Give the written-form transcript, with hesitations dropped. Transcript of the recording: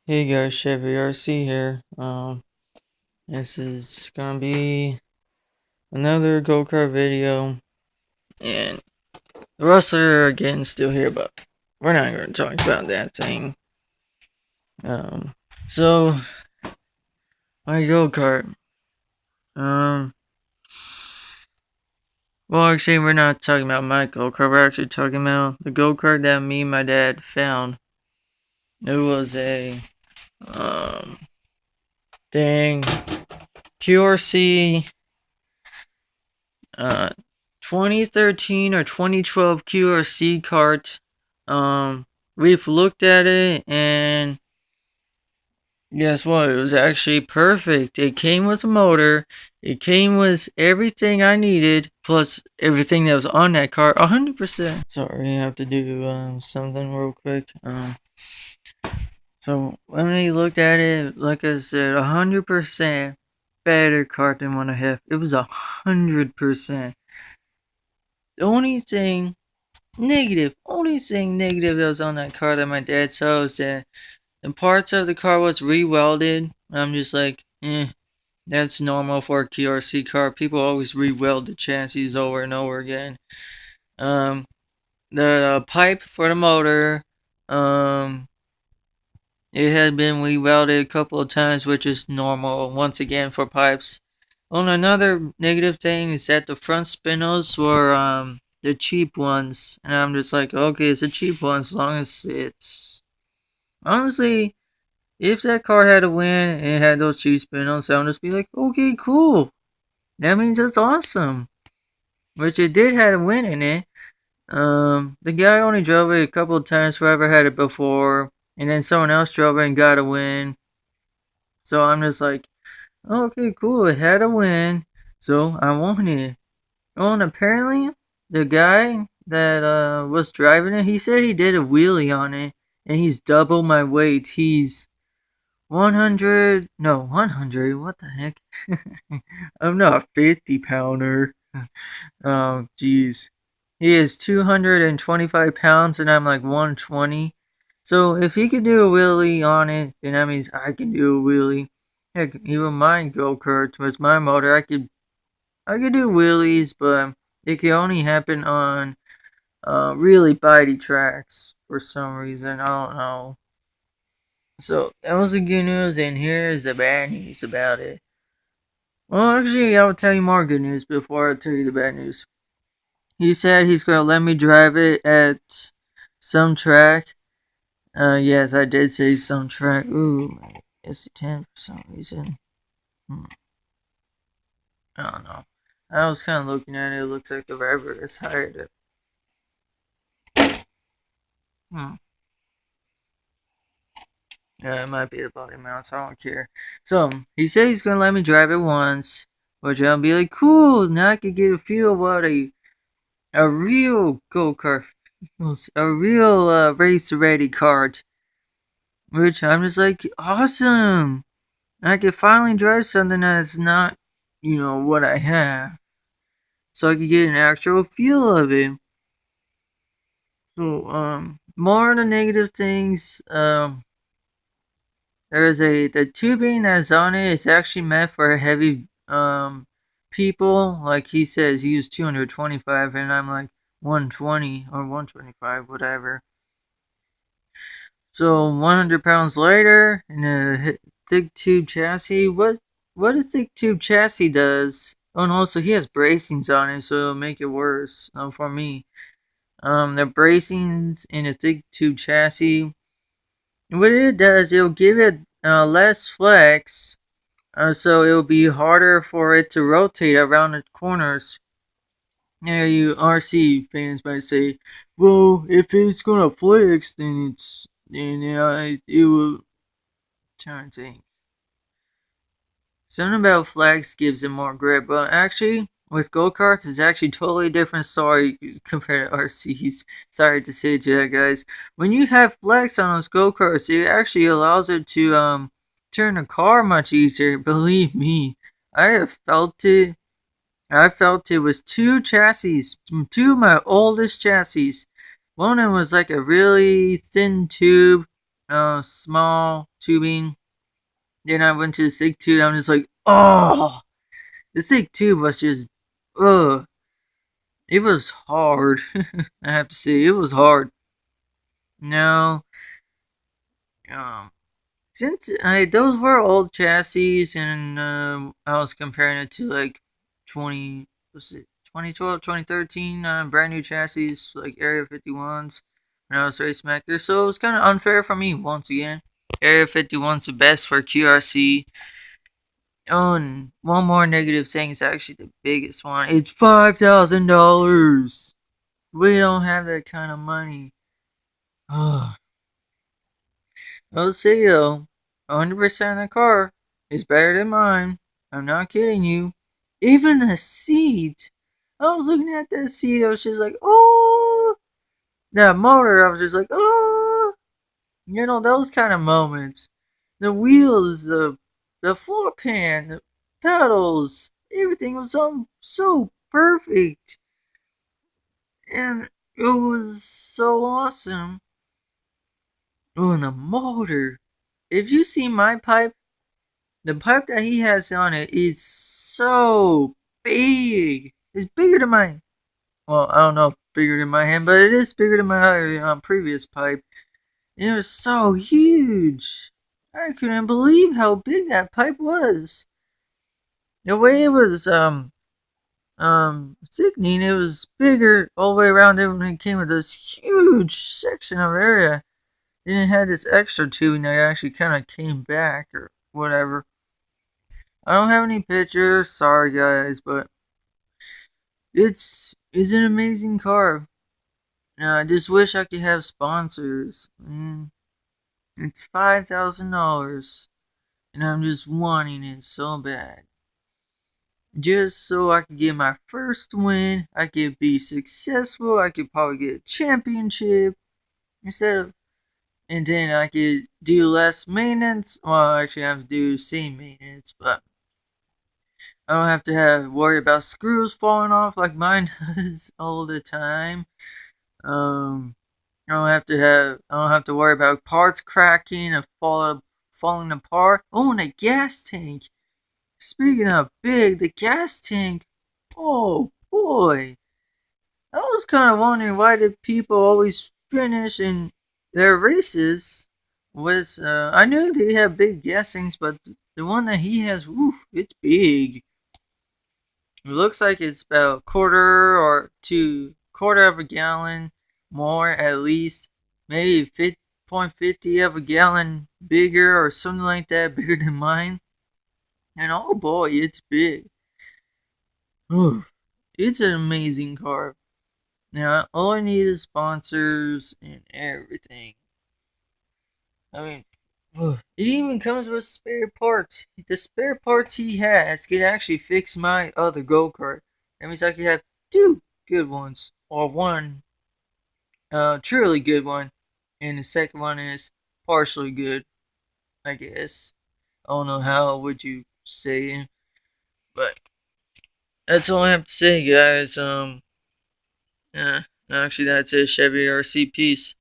Hey guys, Chevy RC here. This is gonna be another go-kart video, and the rustler again still here, but we're not gonna talk about that thing. Um, so my go-kart. Um, well, actually, we're not talking about my go-kart. We're actually talking about the go-kart that me and my dad found. It was a um thing QRC uh 2013 or 2012 QRC kart. We've looked at it, and guess what? It was actually perfect. It came with a motor. It came with everything I needed, plus everything that was on that car, 100%. Sorry, I have to do something real quick. So when we looked at it, like I said, 100% better kart than what I have. It was 100%. The only thing negative that was on that car that my dad saw is that the parts of the car was re-welded. I'm just like, that's normal for a QRC car. People always re-weld the chassis over and over again. Um, the pipe for the motor, um, it had been re-welded a couple of times, which is normal once again for pipes. On another negative thing is that the front spindles were the cheap ones, and I'm just like, okay, it's a cheap one as long as it's honestly, if that car had a win and it had those cheap spindles, I would just be like, okay, cool. That means it's awesome. Which it did have a win in it. The guy only drove it a couple of times. Whoever had it before, and then someone else drove it and got a win. So I'm just like, okay, cool. It had a win, so I want it. Oh, and apparently the guy that was driving it, he said he did a wheelie on it, and he's double my weight. He's 100, no, 100, what the heck? I'm not a 50 pounder. Oh, jeez. He is 225 pounds, and I'm like 120. So if he could do a wheelie on it, then that means I can do a wheelie. Heck, even my go-kart with my motor, I could do wheelies, but it can only happen on really bitey tracks for some reason. I don't know. So that was the good news, and here's the bad news about it. Well, actually, I will tell you more good news before I tell you the bad news. He said he's gonna let me drive it at some track. Yes, I did say some track. Ooh, it's a 10 for some reason. I don't know. I was kind of looking at it. It looks like the driver is hired it. Hmm. Yeah, it might be the body mounts. I don't care. So he said he's gonna let me drive it once, which I'll be like, cool. Now I can get a feel of what a real go kart, a real race ready kart. Which I'm just like, awesome. I can finally drive something that's not, what I have, so I can get an actual feel of it. So more of the negative things. There's the tubing that's on it. It's actually meant for heavy people. Like he says, he used 225, and I'm like 120 or 125, whatever. So 100 pounds lighter in a thick tube chassis. What a thick tube chassis does? Oh, and also he has bracings on it, so it'll make it worse. For me, the bracings in a thick tube chassis. What it does, it'll give it less flex, so it'll be harder for it to rotate around the corners. Yeah, you RC fans might say, well, if it's gonna flex, then it will. Trying to think. Something about flex gives it more grip, but actually, with go karts, it's actually totally different story compared to RCs. Sorry to say to that, guys. When you have flex on those go karts, it actually allows it to turn the car much easier. Believe me, I have felt it. I felt it was two chassis, two of my oldest chassis. One of them was like a really thin tube, small tubing. Then I went to the thick tube. I'm just like, oh, the thick tube was just, ugh. It was hard. I have to say, it was hard. No, um, since those were old chassis, and I was comparing it to like 20, was it 2012, 2013, brand new chassis like Area 51s when I was racing back there. So it was kind of unfair for me once again. Area 51's the best for QRC. Oh, and one more negative thing is actually the biggest one. It's $5,000. We don't have that kind of money. Oh, I'll say though, 100% of the car is better than mine. I'm not kidding you. Even the seat. I was looking at that seat. I was just like, oh, that motor. I was just like, oh, those kind of moments. The wheels, the floor pan, the pedals, everything was so perfect, and it was so awesome. Oh, and the motor. If you see my pipe, the pipe that he has on it is so big. It's bigger than mine. Well, I don't know if bigger than my hand, but it is bigger than my previous pipe. It was so huge. I couldn't believe how big that pipe was. The way it was thickening, it was bigger all the way around. Everything came with this huge section of area. Then it had this extra tubing that actually kind of came back or whatever. I don't have any pictures, sorry guys, but it's an amazing car. Now I just wish I could have sponsors. Man, it's $5,000, and I'm just wanting it so bad. Just so I could get my first win, I could be successful, I could probably get a championship instead of, and then I could do less maintenance. Well, actually, I have to do the same maintenance, but I don't have to worry about screws falling off like mine does all the time. Um, I don't have to worry about parts cracking and falling apart. Oh, and the gas tank. Speaking of big, the gas tank. Oh boy, I was kind of wondering why did people always finish in their races with. I knew they have big gas tanks, but the one that he has, woof, it's big. It looks like it's about quarter of a gallon more at least, maybe 0.50 of a gallon bigger or something like that, bigger than mine. And oh boy, it's big. Oof. It's an amazing car. Now all I need is sponsors and everything. I mean, it even comes with spare parts. The spare parts he has can actually fix my other go kart. That means I could have two good ones, or one truly good one, and the second one is partially good, I guess. I don't know how would you say it, but that's all I have to say, guys. Yeah, actually, that's it. Chevy RC. Peace.